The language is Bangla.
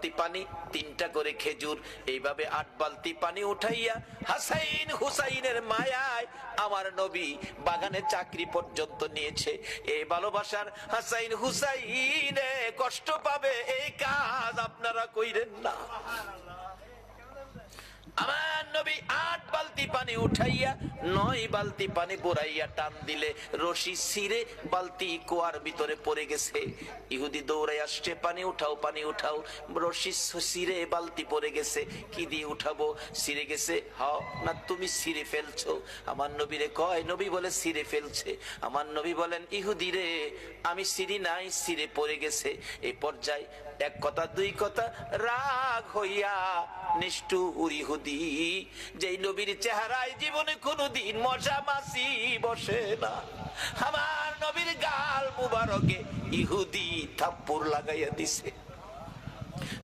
বালতি পানি, 3টা করে খেজুর, এইভাবে 8 বালতি পানি উঠাইয়া হাসাইন হুসাইনের মায়ায় আমার নবী বাগানে চাকরি পর্যন্ত নিয়েছে। এই ভালোবাসার হাসাইন হুসাইনে কষ্ট পাবে, এই কাজ আপনারা কইরেন না। আমার নবী 8 বালতি পানি উঠাইয়া 9 বালতি পানি বোরাইয়া টান দিলে রশি ছিঁড়ে বালতি কুয়ার ভিতরে পড়ে গেছে। ইহুদি দৌড়ে আসছে, পানি উঠাও, পানি উঠাও। রশি ছিঁড়ে বালতি পড়ে গেছে, কি দিয়ে উঠাবো? ছিঁড়ে গেছে। হাও না, তুমি ছিঁড়ে ফেলছো। আমার নবীরে কয়, নবী বলে ছিঁড়ে ফেলছে। আমার নবী বলেন, ইহুদি রে, আমি ছিঁড়ি নাই, ছিঁড়ে পড়ে গেছে। এই পর্যায়ে 1 কথা 2 কথা রাগ হইয়া নিষ্ঠুর ইহুদি, যেই নবীর চেহারায় জীবনে কোনোদিন মশা মাছি বসে না, আমার নবীর গাল মুবারকে ইহুদি থাপ্পড় লাগাইয়া দিছে।